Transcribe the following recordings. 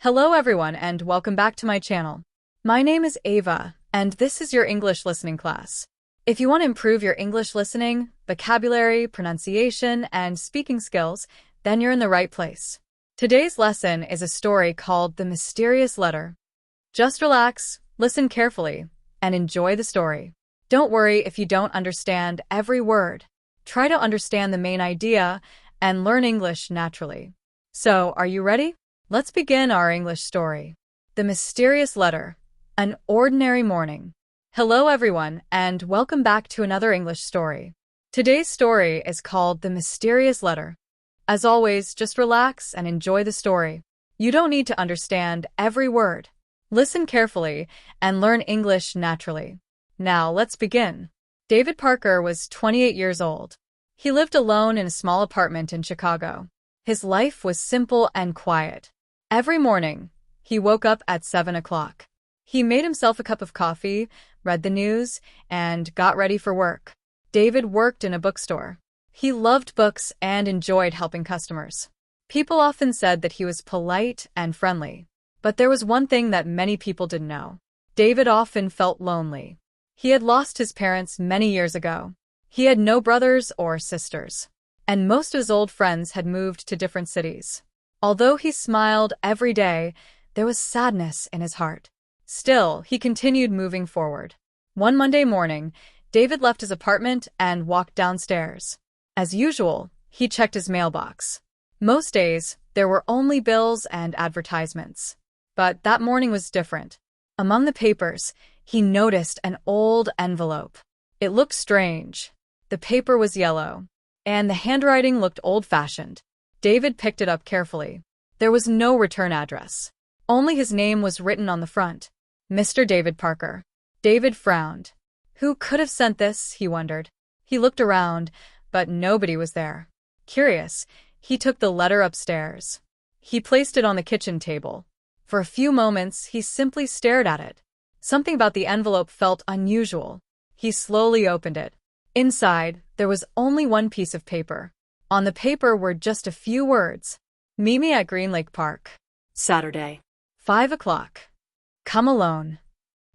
Hello everyone and welcome back to my channel. My name is Ava, and this is your English listening class. If you want to improve your English listening, vocabulary, pronunciation, and speaking skills, then you're in the right place. Today's lesson is a story called The Mysterious Letter. Just relax, listen carefully, and enjoy the story. Don't worry if you don't understand every word. Try to understand the main idea and learn English naturally. So, are you ready? Let's begin our English story. The Mysterious Letter. An Ordinary Morning. Hello everyone, and welcome back to another English story. Today's story is called The Mysterious Letter. As always, just relax and enjoy the story. You don't need to understand every word. Listen carefully and learn English naturally. Now, let's begin. David Parker was 28 years old. He lived alone in a small apartment in Chicago. His life was simple and quiet. Every morning, he woke up at 7 o'clock. He made himself a cup of coffee, read the news, and got ready for work. David worked in a bookstore. He loved books and enjoyed helping customers. People often said that he was polite and friendly. But there was one thing that many people didn't know. David often felt lonely. He had lost his parents many years ago. He had no brothers or sisters, and most of his old friends had moved to different cities. Although he smiled every day, there was sadness in his heart. Still, he continued moving forward. One Monday morning, David left his apartment and walked downstairs. As usual, he checked his mailbox. Most days, there were only bills and advertisements. But that morning was different. Among the papers, he noticed an old envelope. It looked strange. The paper was yellow, and the handwriting looked old-fashioned. David picked it up carefully. There was no return address. Only his name was written on the front. Mr. David Parker. David frowned. Who could have sent this, he wondered. He looked around, but nobody was there. Curious, he took the letter upstairs. He placed it on the kitchen table. For a few moments, he simply stared at it. Something about the envelope felt unusual. He slowly opened it. Inside, there was only one piece of paper. On the paper were just a few words. Meet me at Green Lake Park. Saturday. 5 o'clock. Come alone.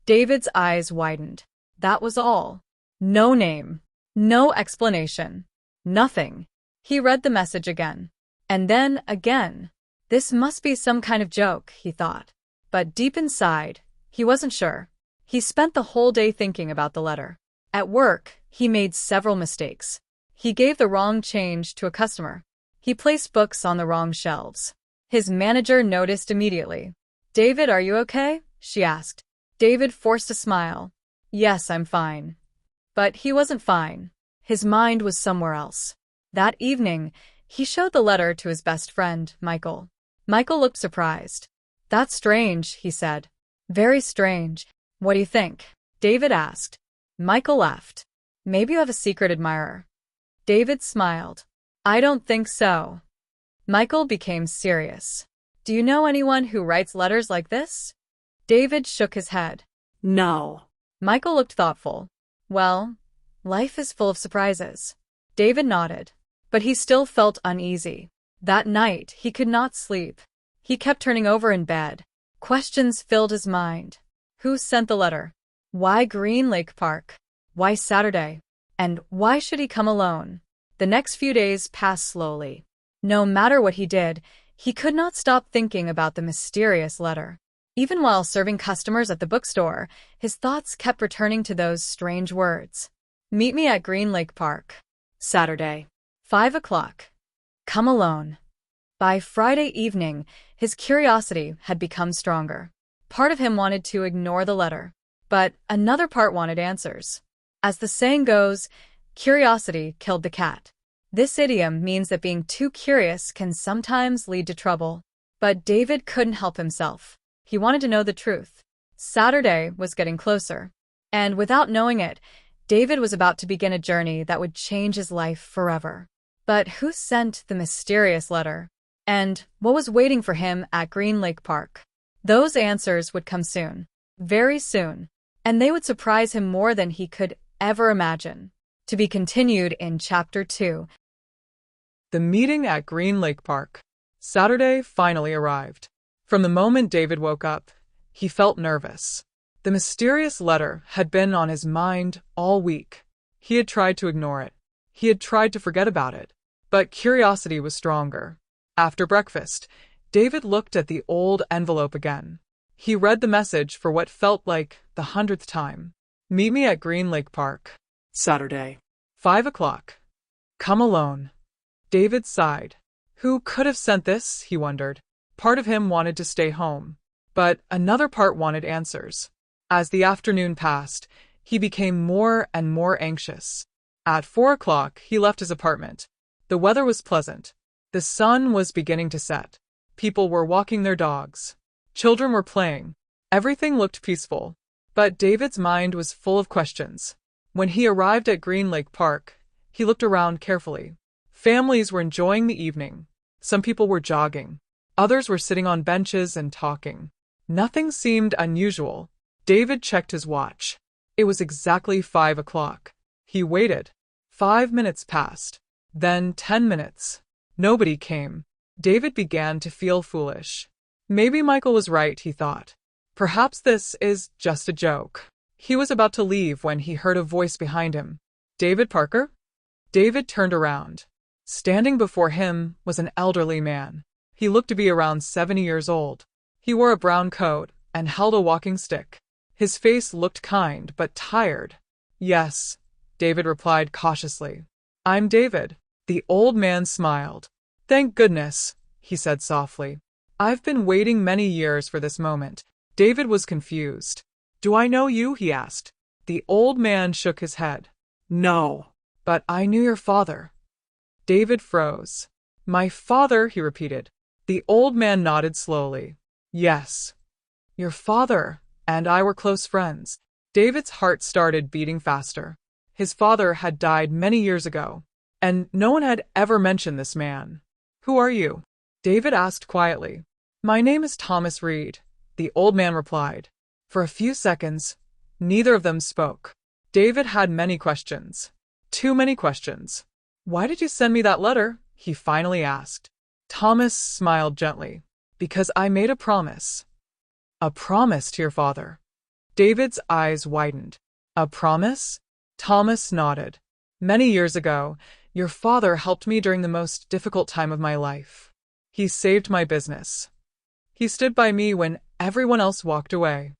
David's eyes widened. That was all. No name. No explanation. Nothing. He read the message again. And then again. This must be some kind of joke, he thought. But deep inside, he wasn't sure. He spent the whole day thinking about the letter. At work, he made several mistakes. He gave the wrong change to a customer. He placed books on the wrong shelves. His manager noticed immediately. David, are you okay? She asked. David forced a smile. Yes, I'm fine. But he wasn't fine. His mind was somewhere else. That evening, he showed the letter to his best friend, Michael. Michael looked surprised. That's strange, he said. Very strange. What do you think? David asked. Michael laughed. Maybe you have a secret admirer. David smiled. I don't think so. Michael became serious. Do you know anyone who writes letters like this? David shook his head. No. Michael looked thoughtful. Well, life is full of surprises. David nodded. But he still felt uneasy. That night, he could not sleep. He kept turning over in bed. Questions filled his mind. Who sent the letter? Why Green Lake Park? Why Saturday? And why should he come alone? The next few days passed slowly. No matter what he did, he could not stop thinking about the mysterious letter. Even while serving customers at the bookstore, his thoughts kept returning to those strange words. Meet me at Green Lake Park. Saturday. 5 o'clock. Come alone. By Friday evening, his curiosity had become stronger. Part of him wanted to ignore the letter, but another part wanted answers. As the saying goes, curiosity killed the cat. This idiom means that being too curious can sometimes lead to trouble. But David couldn't help himself. He wanted to know the truth. Saturday was getting closer. And without knowing it, David was about to begin a journey that would change his life forever. But who sent the mysterious letter? And what was waiting for him at Green Lake Park? Those answers would come soon. Very soon. And they would surprise him more than he could ever imagine. To be continued in Chapter 2. The meeting at Green Lake Park. Saturday finally arrived. From the moment David woke up, he felt nervous. The mysterious letter had been on his mind all week. He had tried to ignore it. He had tried to forget about it. But curiosity was stronger. After breakfast, David looked at the old envelope again. He read the message for what felt like the 100th time. Meet me at Green Lake Park. Saturday. 5 o'clock. Come alone. David sighed. Who could have sent this, he wondered. Part of him wanted to stay home, but another part wanted answers. As the afternoon passed, he became more and more anxious. At 4 o'clock, he left his apartment. The weather was pleasant. The sun was beginning to set. People were walking their dogs. Children were playing. Everything looked peaceful. But David's mind was full of questions. When he arrived at Green Lake Park, he looked around carefully. Families were enjoying the evening. Some people were jogging. Others were sitting on benches and talking. Nothing seemed unusual. David checked his watch. It was exactly 5 o'clock. He waited. 5 minutes passed. Then 10 minutes. Nobody came. David began to feel foolish. Maybe Michael was right, he thought. Perhaps this is just a joke. He was about to leave when he heard a voice behind him. David Parker? David turned around. Standing before him was an elderly man. He looked to be around 70 years old. He wore a brown coat and held a walking stick. His face looked kind but tired. Yes, David replied cautiously. I'm David. The old man smiled. Thank goodness, he said softly. I've been waiting many years for this moment. David was confused. Do I know you? He asked. The old man shook his head. No. But I knew your father. David froze. My father, he repeated. The old man nodded slowly. Yes. Your father and I were close friends. David's heart started beating faster. His father had died many years ago, and no one had ever mentioned this man. Who are you? David asked quietly. My name is Thomas Reed, the old man replied. For a few seconds, neither of them spoke. David had many questions. Too many questions. Why did you send me that letter? He finally asked. Thomas smiled gently. Because I made a promise. A promise to your father. David's eyes widened. A promise? Thomas nodded. Many years ago, your father helped me during the most difficult time of my life. He saved my business. He stood by me when everyone else walked away.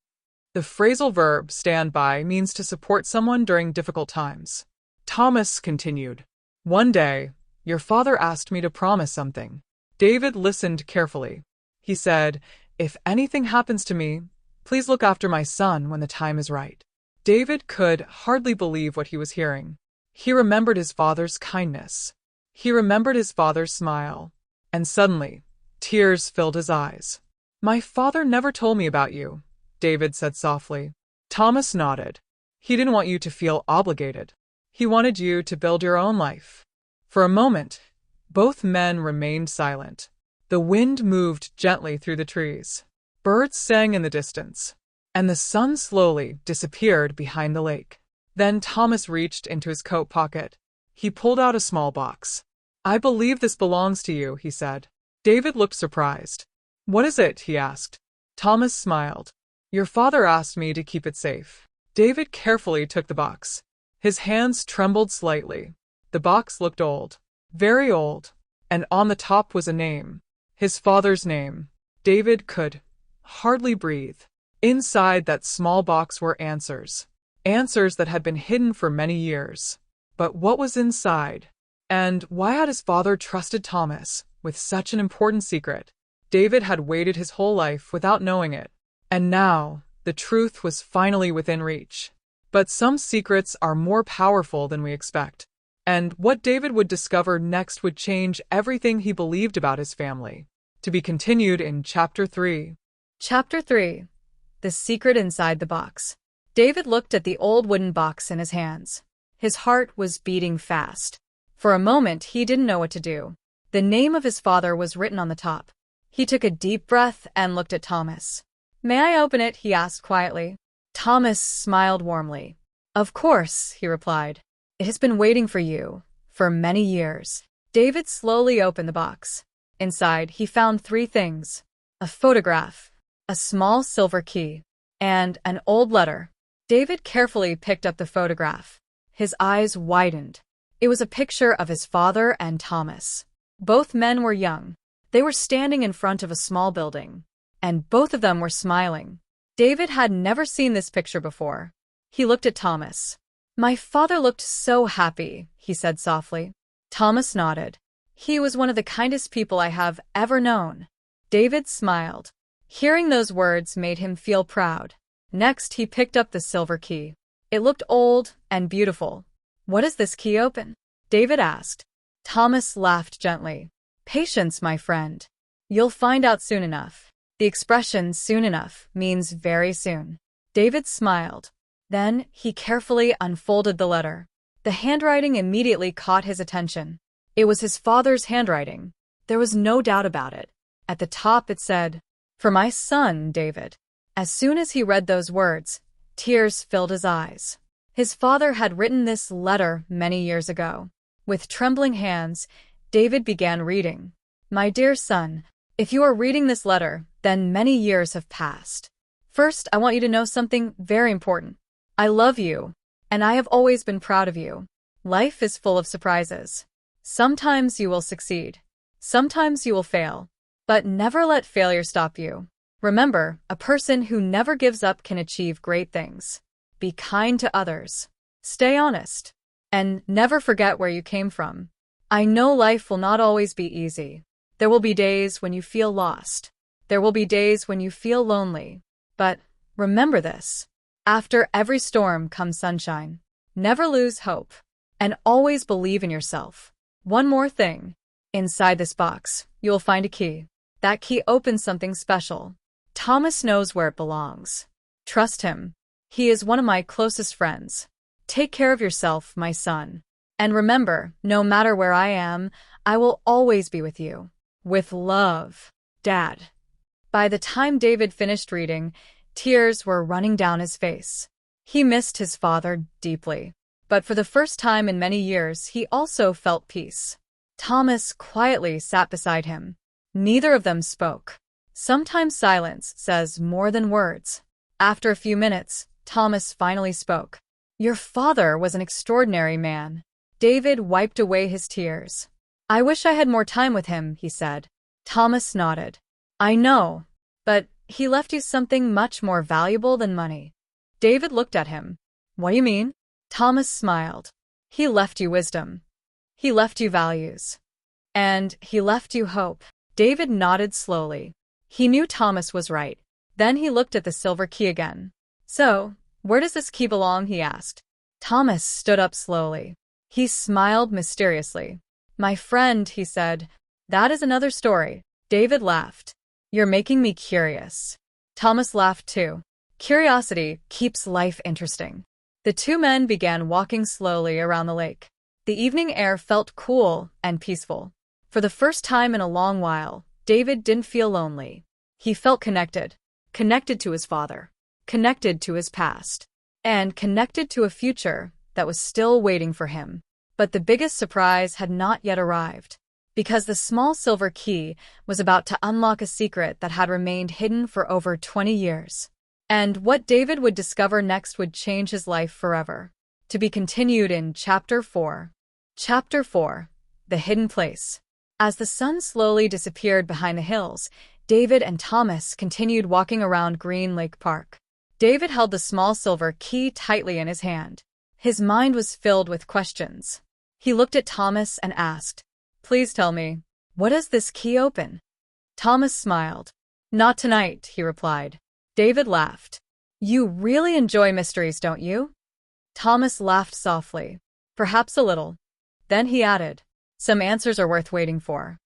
The phrasal verb stand by means to support someone during difficult times. Thomas continued. One day, your father asked me to promise something. David listened carefully. He said, if anything happens to me, please look after my son when the time is right. David could hardly believe what he was hearing. He remembered his father's kindness. He remembered his father's smile. And suddenly, tears filled his eyes. My father never told me about you, David said softly. Thomas nodded. He didn't want you to feel obligated. He wanted you to build your own life. For a moment, both men remained silent. The wind moved gently through the trees. Birds sang in the distance, and the sun slowly disappeared behind the lake. Then Thomas reached into his coat pocket. He pulled out a small box. I believe this belongs to you, he said. David looked surprised. What is it? He asked. Thomas smiled. Your father asked me to keep it safe. David carefully took the box. His hands trembled slightly. The box looked old, very old, and on the top was a name. His father's name. David could hardly breathe. Inside that small box were answers. Answers that had been hidden for many years. But what was inside? And why had his father trusted Thomas with such an important secret? David had waited his whole life without knowing it. And now, the truth was finally within reach. But some secrets are more powerful than we expect. And what David would discover next would change everything he believed about his family. To be continued in Chapter 3. Chapter 3. The Secret Inside the Box. David looked at the old wooden box in his hands. His heart was beating fast. For a moment, he didn't know what to do. The name of his father was written on the top. He took a deep breath and looked at Thomas. May I open it? He asked quietly. Thomas smiled warmly. Of course, he replied. It has been waiting for you for many years. David slowly opened the box. Inside, he found 3 things. a photograph, a small silver key, and an old letter. David carefully picked up the photograph. His eyes widened. It was a picture of his father and Thomas. Both men were young. They were standing in front of a small building, and both of them were smiling. David had never seen this picture before. He looked at Thomas. "My father looked so happy," he said softly. Thomas nodded. "He was one of the kindest people I have ever known." David smiled. Hearing those words made him feel proud. Next, he picked up the silver key. It looked old and beautiful. "What does this key open?" David asked. Thomas laughed gently. "Patience, my friend. You'll find out soon enough." The expression "soon enough" means very soon. David smiled. Then he carefully unfolded the letter. The handwriting immediately caught his attention. It was his father's handwriting. There was no doubt about it. At the top it said, "For my son, David." As soon as he read those words, tears filled his eyes. His father had written this letter many years ago. With trembling hands, David began reading. "My dear son, if you are reading this letter, then many years have passed. First, I want you to know something very important. I love you, and I have always been proud of you. Life is full of surprises. Sometimes you will succeed. Sometimes you will fail. But never let failure stop you. Remember, a person who never gives up can achieve great things. Be kind to others. Stay honest. And never forget where you came from. I know life will not always be easy. There will be days when you feel lost. There will be days when you feel lonely. But remember this. After every storm comes sunshine. Never lose hope. And always believe in yourself. One more thing. Inside this box, you will find a key. That key opens something special. Thomas knows where it belongs. Trust him. He is one of my closest friends. Take care of yourself, my son. And remember, no matter where I am, I will always be with you. With love, Dad." By the time David finished reading, tears were running down his face. He missed his father deeply. But for the first time in many years, he also felt peace. Thomas quietly sat beside him. Neither of them spoke. Sometimes silence says more than words. After a few minutes, Thomas finally spoke. "Your father was an extraordinary man." David wiped away his tears. "I wish I had more time with him," he said. Thomas nodded. "I know, but he left you something much more valuable than money." David looked at him. "What do you mean?" Thomas smiled. "He left you wisdom. He left you values. And he left you hope." David nodded slowly. He knew Thomas was right. Then he looked at the silver key again. "So, where does this key belong?" he asked. Thomas stood up slowly. He smiled mysteriously. "My friend," he said, "that is another story." David laughed. "You're making me curious." Thomas laughed too. Curiosity keeps life interesting. The two men began walking slowly around the lake. The evening air felt cool and peaceful. For the first time in a long while, David didn't feel lonely. He felt connected. Connected to his father. Connected to his past. And connected to a future that was still waiting for him. But the biggest surprise had not yet arrived. Because the small silver key was about to unlock a secret that had remained hidden for over 20 years. And what David would discover next would change his life forever. To be continued in Chapter 4. Chapter 4. The Hidden Place. As the sun slowly disappeared behind the hills, David and Thomas continued walking around Green Lake Park. David held the small silver key tightly in his hand. His mind was filled with questions. He looked at Thomas and asked, "Please tell me, what does this key open?" Thomas smiled. "Not tonight," he replied. David laughed. "You really enjoy mysteries, don't you?" Thomas laughed softly. "Perhaps a little." Then he added, "Some answers are worth waiting for."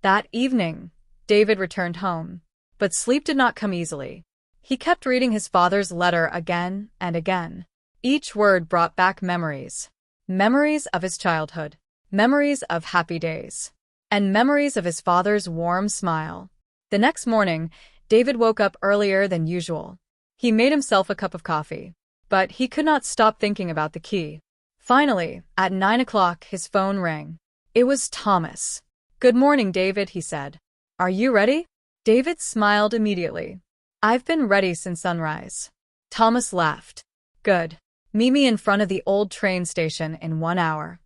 That evening, David returned home. But sleep did not come easily. He kept reading his father's letter again and again. Each word brought back memories. Memories of his childhood. Memories of happy days. And memories of his father's warm smile. The next morning, David woke up earlier than usual. He made himself a cup of coffee. But he could not stop thinking about the key. Finally, at 9 o'clock, his phone rang. It was Thomas. "Good morning, David," he said. "Are you ready?" David smiled immediately. I've been ready since sunrise. Thomas laughed. Good. Meet me in front of the old train station in 1 hour.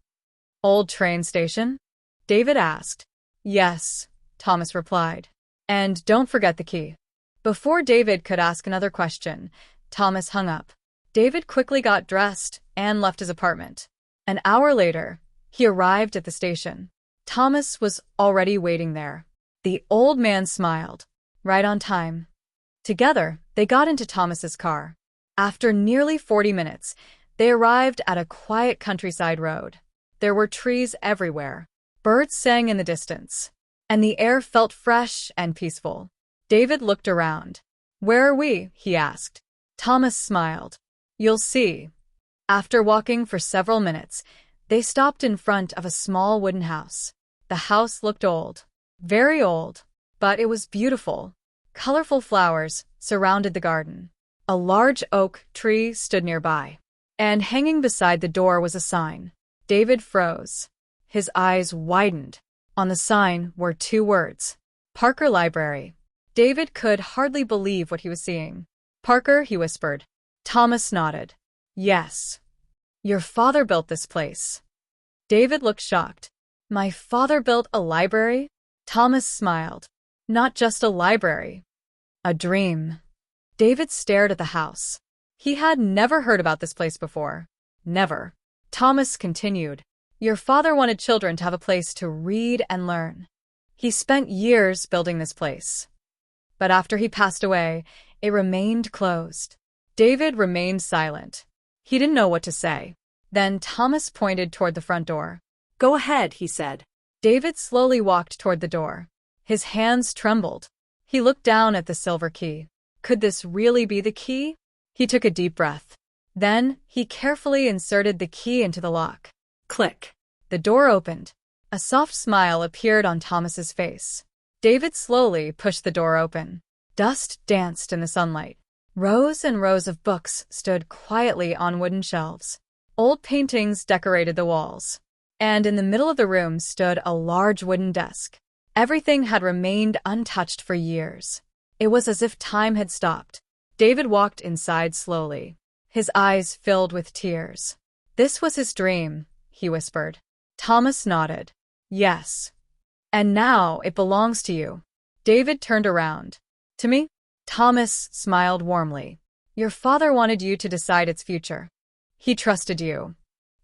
Old train station? David asked. Yes, Thomas replied. And don't forget the key. Before David could ask another question, Thomas hung up. David quickly got dressed and left his apartment. An hour later, he arrived at the station. Thomas was already waiting there. The old man smiled. Right on time. Together, they got into Thomas's car. After nearly 40 minutes, they arrived at a quiet countryside road. There were trees everywhere. Birds sang in the distance, and the air felt fresh and peaceful. David looked around. Where are we? He asked. Thomas smiled. You'll see. After walking for several minutes, they stopped in front of a small wooden house. The house looked old. Very old, but it was beautiful. Colorful flowers surrounded the garden. A large oak tree stood nearby, and hanging beside the door was a sign. David froze. His eyes widened. On the sign were 2 words. Parker Library. David could hardly believe what he was seeing. Parker, he whispered. Thomas nodded. Yes. Your father built this place. David looked shocked. My father built a library? Thomas smiled. Not just a library. A dream. David stared at the house. He had never heard about this place before. Never. Thomas continued. Your father wanted children to have a place to read and learn. He spent years building this place. But after he passed away, it remained closed. David remained silent. He didn't know what to say. Then Thomas pointed toward the front door. Go ahead, he said. David slowly walked toward the door. His hands trembled. He looked down at the silver key. Could this really be the key? He took a deep breath. Then he carefully inserted the key into the lock. Click. The door opened. A soft smile appeared on Thomas's face. David slowly pushed the door open. Dust danced in the sunlight. Rows and rows of books stood quietly on wooden shelves. Old paintings decorated the walls. And in the middle of the room stood a large wooden desk. Everything had remained untouched for years. It was as if time had stopped. David walked inside slowly. His eyes filled with tears. This was his dream, he whispered. Thomas nodded. Yes. And now it belongs to you. David turned around. To me? Thomas smiled warmly. Your father wanted you to decide its future. He trusted you.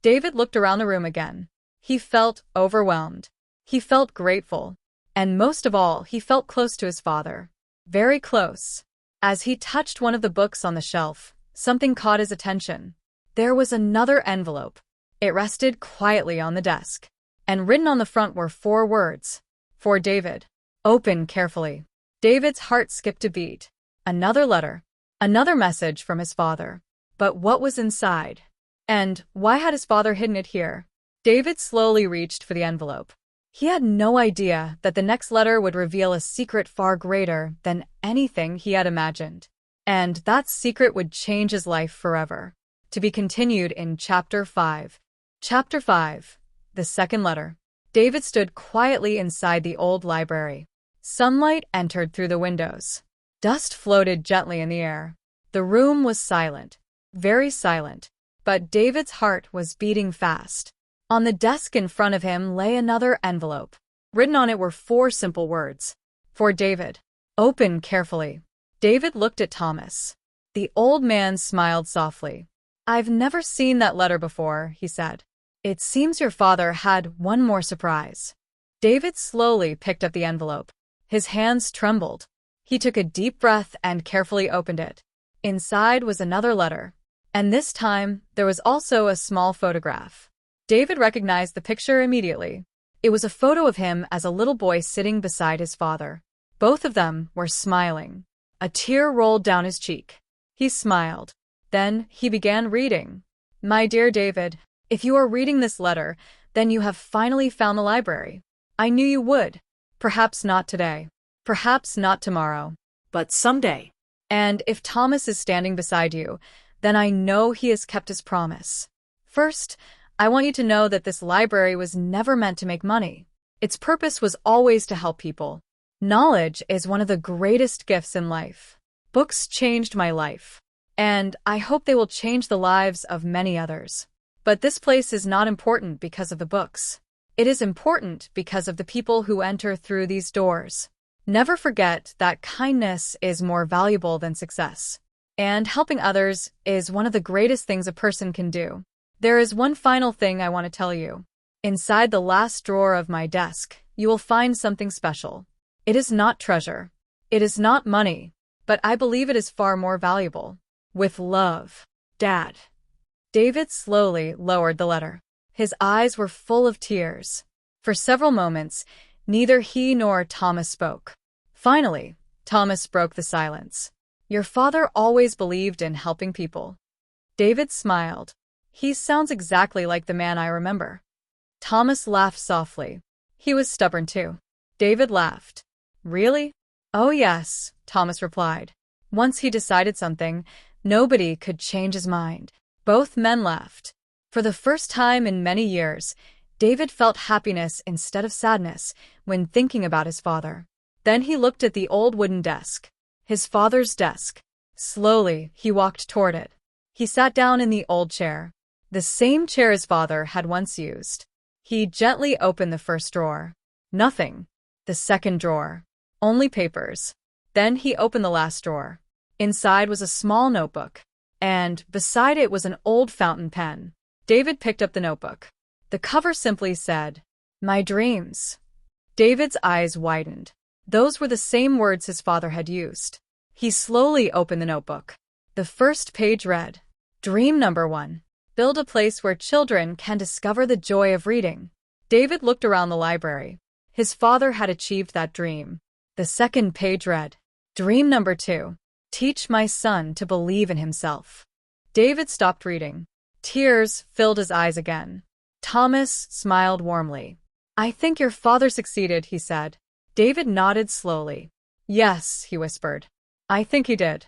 David looked around the room again. He felt overwhelmed. He felt grateful. And most of all, he felt close to his father. Very close. As he touched one of the books on the shelf, something caught his attention. There was another envelope. It rested quietly on the desk. And written on the front were 4 words. For David. Open carefully. David's heart skipped a beat. Another letter. Another message from his father. But what was inside? And why had his father hidden it here? David slowly reached for the envelope. He had no idea that the next letter would reveal a secret far greater than anything he had imagined. And that secret would change his life forever. To be continued in Chapter 5. Chapter 5. The second letter. David stood quietly inside the old library. Sunlight entered through the windows. Dust floated gently in the air. The room was silent. Very silent. But David's heart was beating fast. On the desk in front of him lay another envelope. Written on it were 4 simple words. For David. Open carefully. David looked at Thomas. The old man smiled softly. I've never seen that letter before, he said. It seems your father had one more surprise. David slowly picked up the envelope. His hands trembled. He took a deep breath and carefully opened it. Inside was another letter. And this time, there was also a small photograph. David recognized the picture immediately. It was a photo of him as a little boy sitting beside his father. Both of them were smiling. A tear rolled down his cheek. He smiled. Then he began reading. My dear David, if you are reading this letter, then you have finally found the library. I knew you would. Perhaps not today. Perhaps not tomorrow. But someday. And if Thomas is standing beside you, then I know he has kept his promise. First, I want you to know that this library was never meant to make money. Its purpose was always to help people. Knowledge is one of the greatest gifts in life. Books changed my life, and I hope they will change the lives of many others. But this place is not important because of the books. It is important because of the people who enter through these doors. Never forget that kindness is more valuable than success. And helping others is one of the greatest things a person can do. There is one final thing I want to tell you. Inside the last drawer of my desk, you will find something special. It is not treasure. It is not money, but I believe it is far more valuable. With love, Dad. David slowly lowered the letter. His eyes were full of tears. For several moments, neither he nor Thomas spoke. Finally, Thomas broke the silence. Your father always believed in helping people. David smiled. He sounds exactly like the man I remember. Thomas laughed softly. He was stubborn too. David laughed. Really? Oh yes, Thomas replied. Once he decided something, nobody could change his mind. Both men laughed. For the first time in many years, David felt happiness instead of sadness when thinking about his father. Then he looked at the old wooden desk. His father's desk. Slowly, he walked toward it. He sat down in the old chair. The same chair his father had once used. He gently opened the first drawer. Nothing. The second drawer. Only papers. Then he opened the last drawer. Inside was a small notebook, and beside it was an old fountain pen. David picked up the notebook. The cover simply said, "My dreams." David's eyes widened. Those were the same words his father had used. He slowly opened the notebook. The first page read, "Dream number 1. Build a place where children can discover the joy of reading." David looked around the library. His father had achieved that dream. The second page read, "Dream number 2. Teach my son to believe in himself." David stopped reading. Tears filled his eyes again. Thomas smiled warmly. "I think your father succeeded," he said. David nodded slowly. "Yes," he whispered. "I think he did."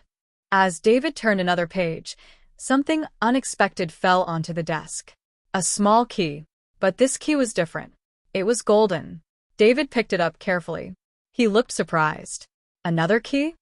As David turned another page, something unexpected fell onto the desk. A small key, but this key was different. It was golden. David picked it up carefully. He looked surprised. "Another key?"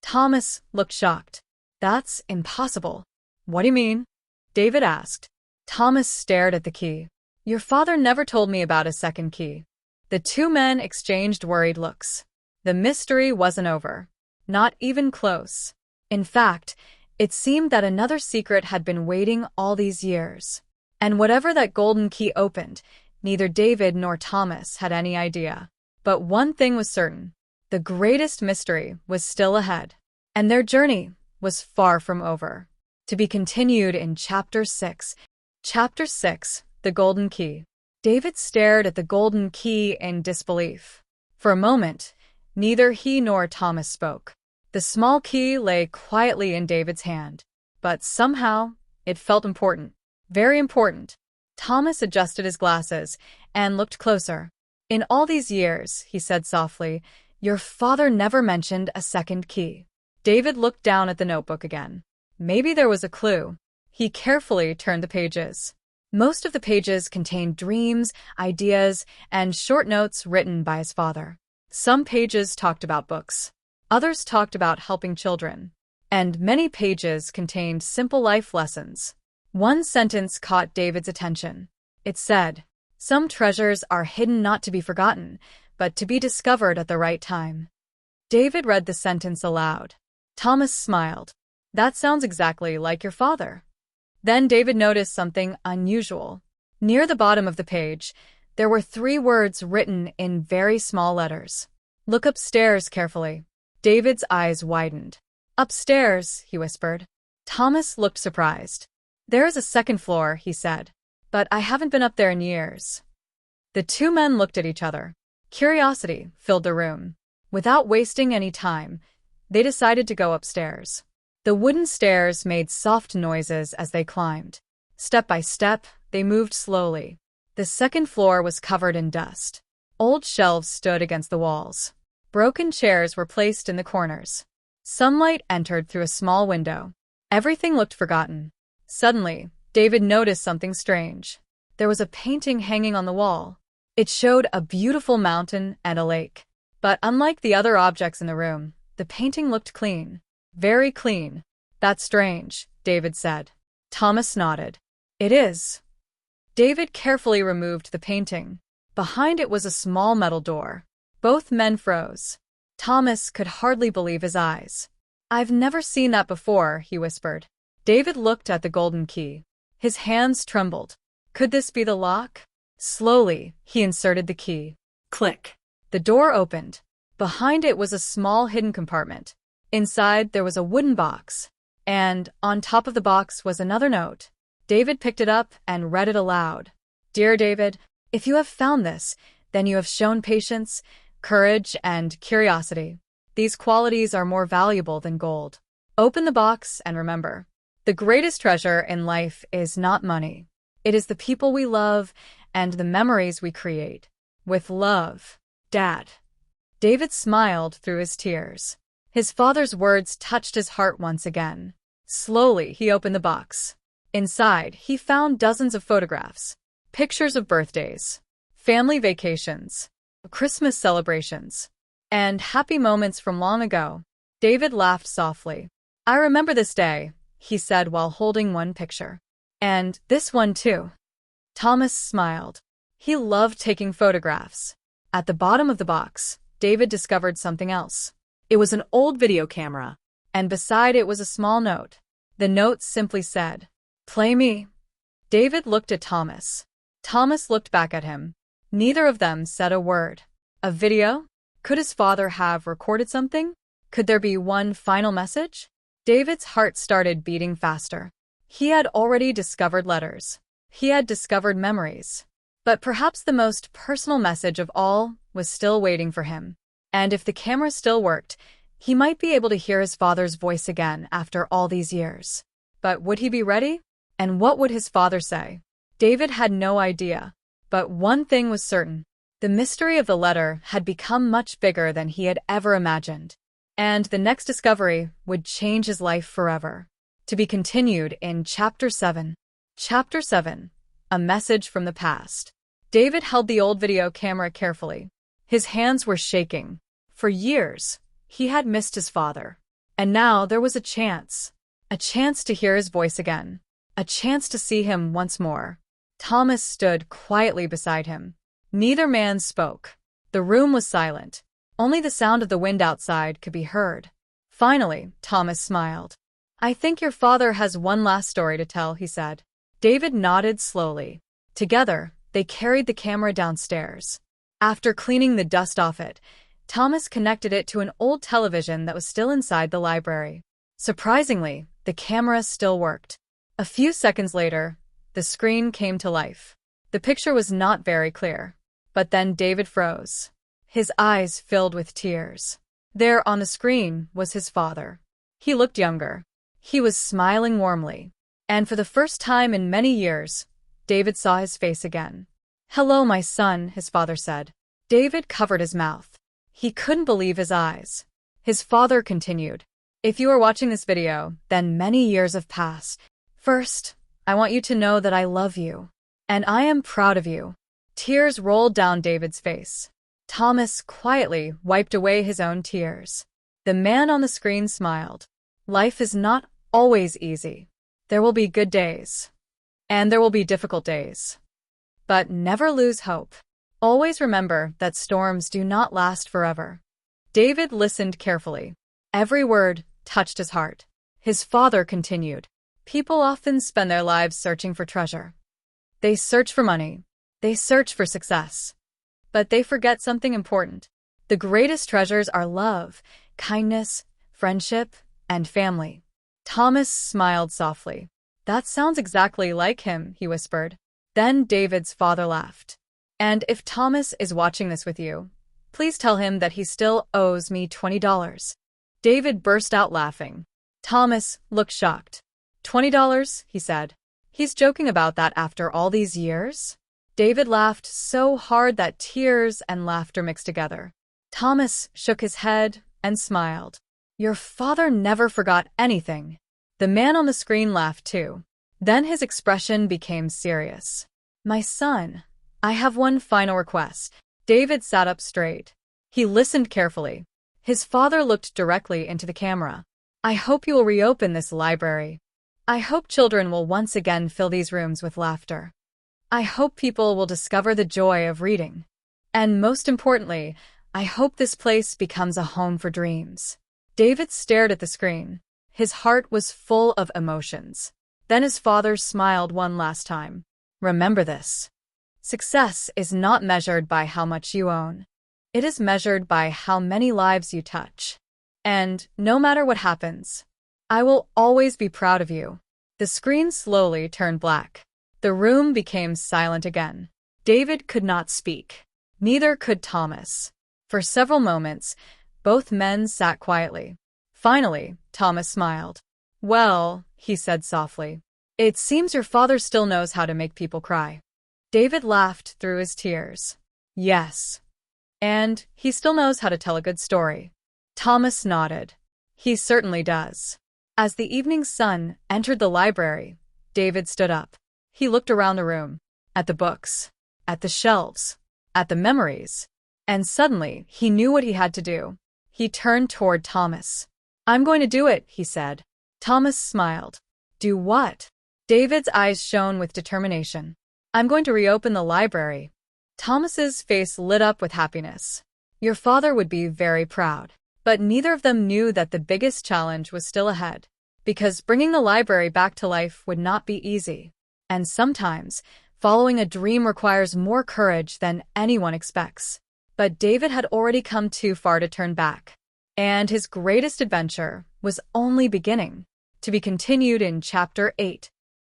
Thomas looked shocked. "That's impossible." "What do you mean?" David asked. Thomas stared at the key. "Your father never told me about a second key." The two men exchanged worried looks. The mystery wasn't over. Not even close. In fact, it seemed that another secret had been waiting all these years. And whatever that golden key opened, neither David nor Thomas had any idea. But one thing was certain. The greatest mystery was still ahead. And their journey was far from over. To be continued in Chapter 6. Chapter 6, The Golden Key. David stared at the golden key in disbelief. For a moment, neither he nor Thomas spoke. The small key lay quietly in David's hand. But somehow, it felt important. Very important. Thomas adjusted his glasses and looked closer. "In all these years," he said softly, "your father never mentioned a second key." David looked down at the notebook again. Maybe there was a clue. He carefully turned the pages. Most of the pages contained dreams, ideas, and short notes written by his father. Some pages talked about books. Others talked about helping children. And many pages contained simple life lessons. One sentence caught David's attention. It said, "Some treasures are hidden not to be forgotten, but to be discovered at the right time." David read the sentence aloud. Thomas smiled. "That sounds exactly like your father." Then David noticed something unusual. Near the bottom of the page, there were 3 words written in very small letters. "Look upstairs carefully." David's eyes widened. "Upstairs," he whispered. Thomas looked surprised. "There is a second floor," he said. "But I haven't been up there in years." The two men looked at each other. Curiosity filled the room. Without wasting any time, they decided to go upstairs. The wooden stairs made soft noises as they climbed. Step by step, they moved slowly. The second floor was covered in dust. Old shelves stood against the walls. Broken chairs were placed in the corners. Sunlight entered through a small window. Everything looked forgotten. Suddenly, David noticed something strange. There was a painting hanging on the wall. It showed a beautiful mountain and a lake. But unlike the other objects in the room, the painting looked clean. Very clean. That's strange, David said. Thomas nodded. It is. David carefully removed the painting. Behind it was a small metal door. Both men froze. Thomas could hardly believe his eyes. I've never seen that before, he whispered. David looked at the golden key. His hands trembled. Could this be the lock? Slowly, he inserted the key. Click. The door opened. Behind it was a small hidden compartment. Inside, there was a wooden box. And on top of the box was another note. David picked it up and read it aloud. Dear David, if you have found this, then you have shown patience, courage, and curiosity. These qualities are more valuable than gold. Open the box and remember, the greatest treasure in life is not money. It is the people we love and the memories we create. With love, Dad. David smiled through his tears. His father's words touched his heart once again. Slowly, he opened the box. Inside, he found dozens of photographs, pictures of birthdays, family vacations, Christmas celebrations, and happy moments from long ago. David laughed softly. I remember this day, he said while holding one picture. And this one too. Thomas smiled. He loved taking photographs. At the bottom of the box, David discovered something else. It was an old video camera, and beside it was a small note. The note simply said, Play me. David looked at Thomas. Thomas looked back at him. Neither of them said a word. A video? Could his father have recorded something? Could there be one final message? David's heart started beating faster. He had already discovered letters. He had discovered memories. But perhaps the most personal message of all was still waiting for him. And if the camera still worked, he might be able to hear his father's voice again after all these years. But would he be ready? And what would his father say? David had no idea. But one thing was certain. The mystery of the letter had become much bigger than he had ever imagined. And the next discovery would change his life forever. To be continued in Chapter 7. Chapter 7. A Message from the Past. David held the old video camera carefully. His hands were shaking. For years, he had missed his father. And now there was a chance to hear his voice again. A chance to see him once more. Thomas stood quietly beside him. Neither man spoke. The room was silent. Only the sound of the wind outside could be heard. Finally, Thomas smiled. I think your father has one last story to tell, he said. David nodded slowly. Together, they carried the camera downstairs. After cleaning the dust off it, Thomas connected it to an old television that was still inside the library. Surprisingly, the camera still worked. A few seconds later, the screen came to life. The picture was not very clear. But then David froze. His eyes filled with tears. There on the screen was his father. He looked younger. He was smiling warmly. And for the first time in many years, David saw his face again. Hello, my son, his father said. David covered his mouth. He couldn't believe his eyes. His father continued. If you are watching this video, then many years have passed. First, I want you to know that I love you. And I am proud of you. Tears rolled down David's face. Thomas quietly wiped away his own tears. The man on the screen smiled. Life is not always easy. There will be good days. And there will be difficult days. But never lose hope. Always remember that storms do not last forever. David listened carefully. Every word touched his heart. His father continued. People often spend their lives searching for treasure. They search for money. They search for success. But they forget something important. The greatest treasures are love, kindness, friendship, and family. Thomas smiled softly. That sounds exactly like him, he whispered. Then David's father laughed. And if Thomas is watching this with you, please tell him that he still owes me $20. David burst out laughing. Thomas looked shocked. $20, he said. He's joking about that after all these years? David laughed so hard that tears and laughter mixed together. Thomas shook his head and smiled. Your father never forgot anything. The man on the screen laughed too. Then his expression became serious. My son, I have one final request. David sat up straight. He listened carefully. His father looked directly into the camera. I hope you will reopen this library. I hope children will once again fill these rooms with laughter. I hope people will discover the joy of reading. And most importantly, I hope this place becomes a home for dreams. David stared at the screen. His heart was full of emotions. Then his father smiled one last time. Remember this. Success is not measured by how much you own. It is measured by how many lives you touch. And no matter what happens, I will always be proud of you. The screen slowly turned black. The room became silent again. David could not speak. Neither could Thomas. For several moments, both men sat quietly. Finally, Thomas smiled. Well, he said softly, it seems your father still knows how to make people cry. David laughed through his tears. Yes. And he still knows how to tell a good story. Thomas nodded. He certainly does. As the evening sun entered the library, David stood up. He looked around the room, at the books, at the shelves, at the memories, and suddenly he knew what he had to do. He turned toward Thomas. I'm going to do it, he said. Thomas smiled. Do what? David's eyes shone with determination. I'm going to reopen the library. Thomas's face lit up with happiness. Your father would be very proud. But neither of them knew that the biggest challenge was still ahead, because bringing the library back to life would not be easy. And sometimes, following a dream requires more courage than anyone expects. But David had already come too far to turn back. And his greatest adventure was only beginning, to be continued in Chapter 8.